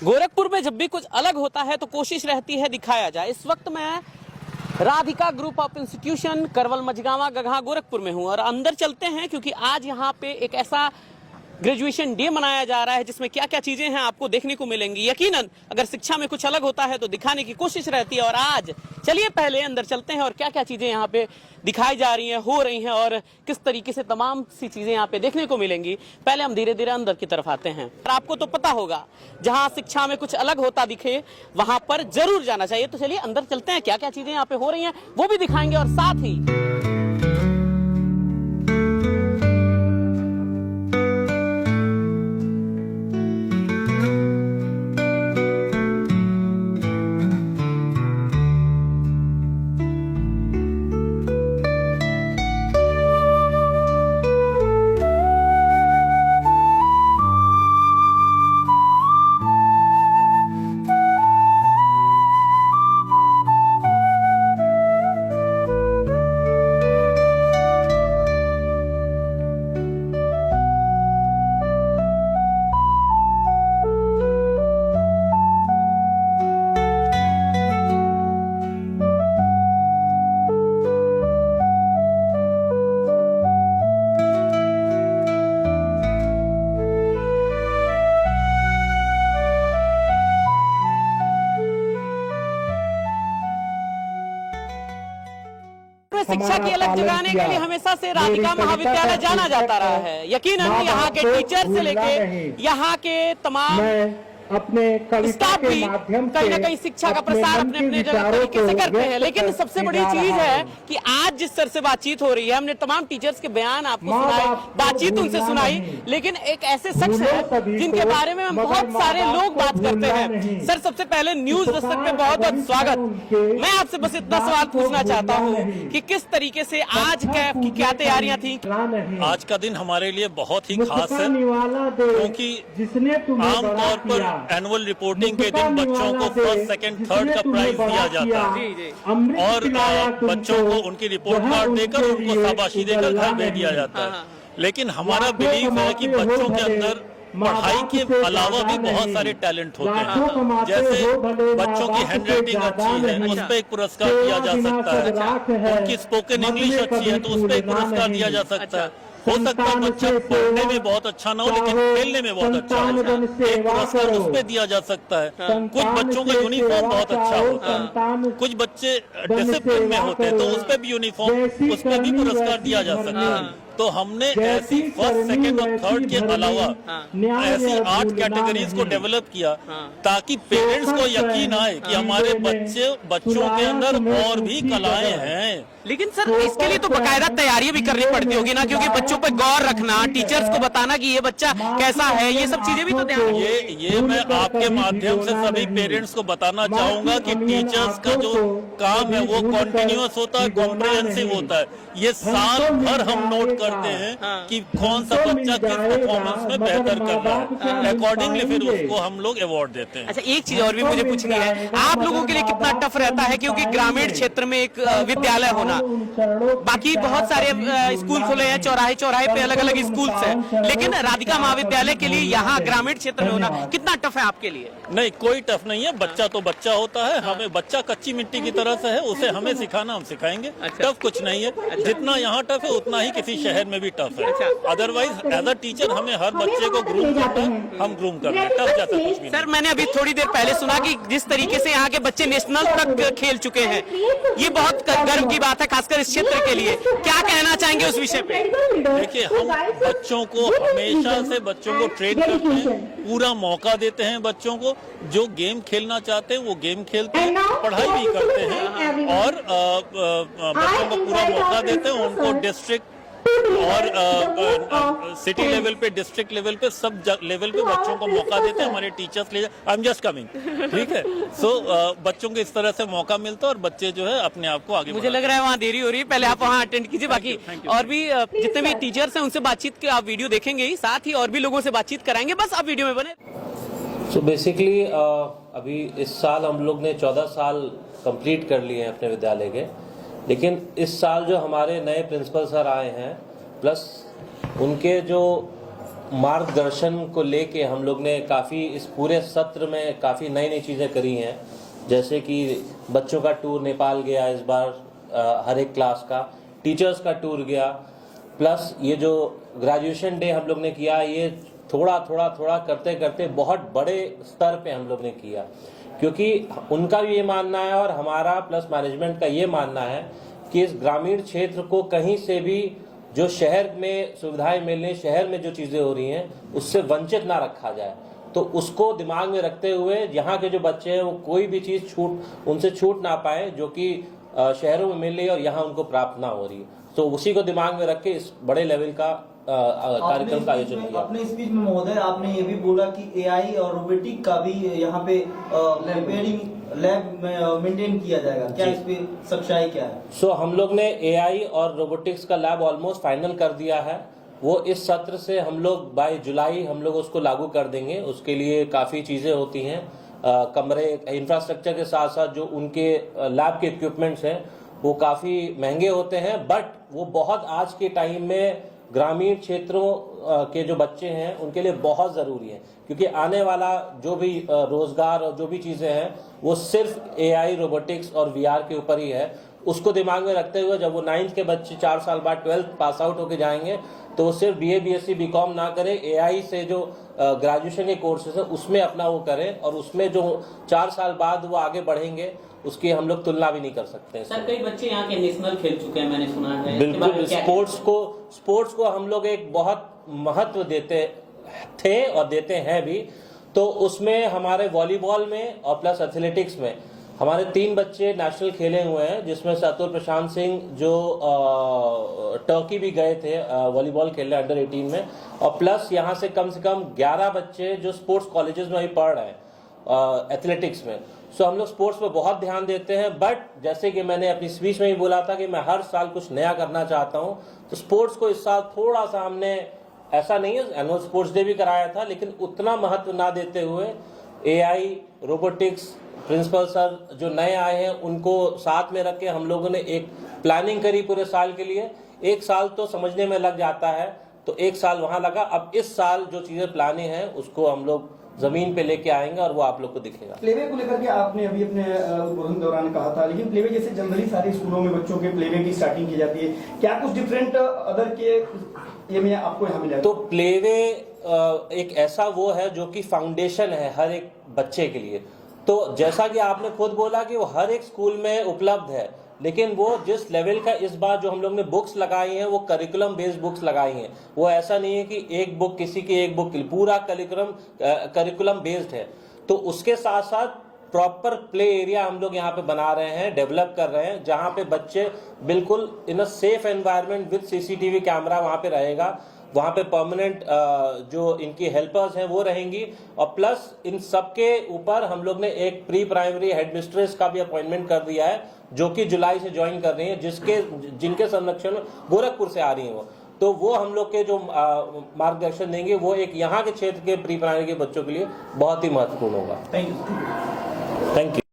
गोरखपुर में जब भी कुछ अलग होता है तो कोशिश रहती है दिखाया जाए। इस वक्त मैं राधिका ग्रुप ऑफ इंस्टीट्यूशन करवल मझगावा गगहा गोरखपुर में हूं और अंदर चलते हैं क्योंकि आज यहां पे एक ऐसा ग्रेजुएशन डे मनाया जा रहा है जिसमें क्या क्या चीजें हैं आपको देखने को मिलेंगी। यकीनन अगर शिक्षा में कुछ अलग होता है तो दिखाने की कोशिश रहती है और आज चलिए पहले अंदर चलते हैं और क्या क्या चीजें यहाँ पे दिखाई जा रही हैं, हो रही हैं और किस तरीके से तमाम सी चीजें यहाँ पे देखने को मिलेंगी। पहले हम धीरे धीरे अंदर की तरफ आते हैं। और आपको तो पता होगा जहाँ शिक्षा में कुछ अलग होता दिखे वहां पर जरूर जाना चाहिए। तो चलिए अंदर चलते हैं, क्या क्या चीजें यहाँ पे हो रही हैं वो भी दिखाएंगे और साथ ही शिक्षा की अलग जगाने के लिए हमेशा से राधिका महाविद्यालय जाना जाता रहा है। यकीनन यहाँ के टीचर से लेके यहाँ के तमाम अपने स्टाफ भी कहीं ना कहीं शिक्षा का प्रसार अपने अपने तरीके से करते हैं। लेकिन सबसे बड़ी चीज है कि आज जिस तरह से बातचीत हो रही है, हमने तमाम टीचर्स के बयान आपको सुनाए, बातचीत उनसे सुनाई, लेकिन एक ऐसे शख्स है जिनके बारे में बहुत सारे लोग बात करते हैं। सर, सबसे पहले न्यूज दस्तक में बहुत बहुत स्वागत। मैं आपसे बस इतना सवाल पूछना चाहता हूँ कि किस तरीके से आज की क्या तैयारियां थी? आज का दिन हमारे लिए बहुत ही खास है क्योंकि आमतौर पर एनुअल रिपोर्टिंग के दिन बच्चों को फर्स्ट, सेकंड, थर्ड का प्राइज दिया जाता है और बच्चों को उनकी रिपोर्ट कार्ड देकर उनको शाबाशी देकर घर भेज दिया जाता है। लेकिन हमारा बिलीव है कि बच्चों के अंदर पढ़ाई के अलावा भी बहुत सारे टैलेंट होते हैं। जैसे बच्चों की हैंड राइटिंग अच्छी है, उस पर एक पुरस्कार दिया जा सकता है। उनकी स्पोकन इंग्लिश अच्छी है तो उस पर एक पुरस्कार दिया जा सकता है। हो सकता है बच्चा पढ़ने में बहुत अच्छा ना हो लेकिन खेलने में बहुत अच्छा हो, एक पुरस्कार उस पर दिया जा सकता है। कुछ बच्चों का यूनिफॉर्म बहुत अच्छा होता है, कुछ बच्चे डिसिप्लिन में होते हैं तो उस पर भी यूनिफॉर्म, उस पर भी पुरस्कार दिया जा सकता है। तो हमने ऐसी फर्स्ट, सेकंड और थर्ड के अलावा ऐसी 8 कैटेगरीज को डेवलप किया ताकि पेरेंट्स को यकीन आए कि हमारे बच्चों के अंदर और भी कलाएं हैं। लेकिन सर, इसके लिए तो बकायदा तैयारी भी करनी पड़ती होगी ना, क्योंकि बच्चों पर गौर रखना, टीचर्स को बताना कि ये बच्चा कैसा है, ये सब चीजें भी तो ध्यान। ये मैं आपके माध्यम से सभी पेरेंट्स को बताना चाहूंगा कि टीचर्स का जो काम है वो कॉन्टिन्यूअस होता है, कॉम्प्रिहेंसिव होता है। ये साल भर हम नोट करते हैं कि कौन सा बच्चा किस परफॉर्मेंस में बेहतर कर रहा है, अकॉर्डिंगली फिर उसको हम लोग अवार्ड देते हैं। अच्छा, एक चीज और भी मुझे पूछनी है, आप लोगों के लिए कितना टफ रहता है क्योंकि ग्रामीण क्षेत्र में एक विद्यालय होना, बाकी बहुत सारे स्कूल खुले हैं, चौराहे चौराहे पे अलग अलग स्कूल्स हैं, लेकिन राधिका महाविद्यालय के लिए यहाँ ग्रामीण क्षेत्र में होना कितना टफ है आपके लिए? नहीं, कोई टफ नहीं है। बच्चा तो बच्चा होता है, हमें बच्चा कच्ची मिट्टी की तरह से है, उसे हमें सिखाना हम सिखाएंगे। टफ कुछ नहीं है, जितना यहाँ टफ है उतना ही किसी शहर में भी टफ है। अदरवाइज एज अ टीचर हमें हर बच्चे को ग्रूम करना है, हम ग्रूम कर रहे हैं, टफ जैसा कुछ भी। सर, मैंने अभी थोड़ी देर पहले सुना कि जिस तरीके से यहाँ के बच्चे नेशनल तक खेल चुके हैं, ये बहुत गर्व की बात है, खासकर इस क्षेत्र के लिए। क्या कहना चाहेंगे उस विषय पे? देखिए, हम बच्चों को हमेशा से बच्चों को ट्रेन करते हैं, पूरा मौका देते हैं बच्चों को। जो गेम खेलना चाहते हैं वो गेम खेलते हैं, पढ़ाई भी करते हैं और बच्चों को पूरा मौका देते हैं। उनको डिस्ट्रिक्ट और सिटी लेवल पे, डिस्ट्रिक्ट लेवल पे, सब लेवल पे बच्चों को मौका देते हैं। हमारे टीचर्स ले, आई एम जस्ट कमिंग, ठीक है। सो बच्चों को इस तरह से मौका मिलता है और बच्चे जो है अपने आप को आगे। मुझे लग रहा है वहाँ देरी हो रही है, पहले आप वहाँ अटेंड कीजिए। बाकी और भी जितने भी टीचर्स हैं उनसे बातचीत के आप वीडियो देखेंगे ही, साथ ही और भी लोगों से बातचीत कराएंगे। बस आप वीडियो में बने। सो बेसिकली अभी इस साल हम लोग ने 14 साल कंप्लीट कर लिए हैं अपने विद्यालय के, लेकिन इस साल जो हमारे नए प्रिंसिपल सर आए हैं प्लस उनके जो मार्गदर्शन को लेके हम लोग ने काफ़ी इस पूरे सत्र में काफ़ी नई नई चीज़ें करी हैं, जैसे कि बच्चों का टूर नेपाल गया इस बार, हर एक क्लास का, टीचर्स का टूर गया, प्लस ये जो ग्रेजुएशन डे हम लोग ने किया, ये थोड़ा करते करते बहुत बड़े स्तर पे हम लोग ने किया, क्योंकि उनका भी ये मानना है और हमारा प्लस मैनेजमेंट का ये मानना है कि इस ग्रामीण क्षेत्र को कहीं से भी जो शहर में सुविधाएं मिलने, शहर में जो चीज़ें हो रही हैं उससे वंचित ना रखा जाए। तो उसको दिमाग में रखते हुए यहाँ के जो बच्चे हैं वो कोई भी चीज़ उनसे छूट ना पाए जो कि शहरों में मिल रही है और यहाँ उनको प्राप्त ना हो रही है। तो उसी को दिमाग में रख के इस बड़े लेवल का कार्यक्रम का आयोजन किया। अपने स्पीच में महोदय आपने ये भी बोला कि एआई और रोबोटिक का भी यहाँ पे रिपेयरिंग लैब मेंटेन किया जाएगा, क्या इस पे सच्चाई क्या है? सो हम लोग ने एआई और रोबोटिक्स का लैब ऑलमोस्ट फाइनल कर दिया है। वो इस सत्र से हम लोग बाय जुलाई हम लोग उसको लागू कर देंगे। उसके लिए काफ़ी चीज़ें होती हैं, कमरे, इंफ्रास्ट्रक्चर के साथ साथ जो उनके लैब के इक्विपमेंट्स हैं वो काफ़ी महंगे होते हैं, बट वो बहुत आज के टाइम में ग्रामीण क्षेत्रों के जो बच्चे हैं उनके लिए बहुत ज़रूरी है, क्योंकि आने वाला जो भी रोज़गार और जो भी चीज़ें हैं वो सिर्फ एआई, रोबोटिक्स और वीआर के ऊपर ही है। उसको दिमाग में रखते हुए जब वो 9th के बच्चे 4 साल बाद 12th पास आउट होके जाएंगे तो वो सिर्फ बीए, बीएससी, बीकॉम ना करें, एआई से जो ग्रेजुएशन के कोर्सेज हैं उसमें अपना वो करें, और उसमें जो 4 साल बाद वो आगे बढ़ेंगे उसकी हम लोग तुलना भी नहीं कर सकते हैं। सर, कई बच्चे यहाँ के नेशनल खेल चुके हैं, मैंने सुना है। बिल्कुल, स्पोर्ट्स को हम लोग एक बहुत महत्व देते थे और देते हैं भी। तो उसमें हमारे वॉलीबॉल में और प्लस एथलेटिक्स में हमारे 3 बच्चे नेशनल खेले हुए हैं, जिसमें से अतुल प्रशांत सिंह जो टर्की भी गए थे वॉलीबॉल खेलने अंडर 18 में, और प्लस यहाँ से कम 11 बच्चे जो स्पोर्ट्स कॉलेजेस में अभी पढ़ रहे हैं एथलेटिक्स में। सो हम लोग स्पोर्ट्स पर बहुत ध्यान देते हैं, बट जैसे कि मैंने अपनी स्पीच में ही बोला था कि मैं हर साल कुछ नया करना चाहता हूँ, तो स्पोर्ट्स को इस साल थोड़ा सा हमने, ऐसा नहीं है एनुअल स्पोर्ट्स डे भी कराया था, लेकिन उतना महत्व ना देते हुए एआई, रोबोटिक्स, प्रिंसिपल सर जो नए आए हैं उनको साथ में रख के हम लोगों ने एक प्लानिंग करी पूरे साल के लिए। 1 साल तो समझने में लग जाता है, तो 1 साल वहाँ लगा। अब इस साल जो चीज़ें प्लानिंग है उसको हम लोग जमीन पे लेके आएंगे और वो आप लोग को दिखेगा। प्लेवे को लेकर के आपने अभी अपने उद्बोधन दौरान कहा था, लेकिन प्लेवे जैसे जनरली सारे स्कूलों में बच्चों के प्लेवे की स्टार्टिंग की जाती है, क्या कुछ डिफरेंट अदर के ये में आपको यहाँ मिला? तो प्लेवे एक ऐसा वो है जो कि फाउंडेशन है हर एक बच्चे के लिए। तो जैसा कि आपने खुद बोला कि वो हर एक स्कूल में उपलब्ध है, लेकिन वो जिस लेवल का इस बार जो हम लोग ने बुक्स लगाई हैं वो करिकुलम बेस्ड बुक्स लगाई हैं। वो ऐसा नहीं है कि एक बुक किसी की एक बुक, पूरा करिकुलम बेस्ड है। तो उसके साथ साथ प्रॉपर प्ले एरिया हम लोग यहाँ पे बना रहे हैं, डेवलप कर रहे हैं, जहाँ पे बच्चे बिल्कुल in a safe environment with CCTV camera वहाँ पे रहेगा। वहाँ पे परमानेंट जो इनकी हेल्पर्स हैं वो रहेंगी, और प्लस इन सब के ऊपर हम लोग ने एक प्री प्राइमरी हेडमिस्ट्रेस का भी अपॉइंटमेंट कर दिया है, जो कि जुलाई से ज्वाइन कर रही है, जिनके संरक्षण गोरखपुर से आ रही हैं। तो वो हम लोग के जो मार्गदर्शन देंगे वो एक यहाँ के क्षेत्र के प्री प्राइमरी के बच्चों के लिए बहुत ही महत्वपूर्ण होगा। Thank you. Thank you.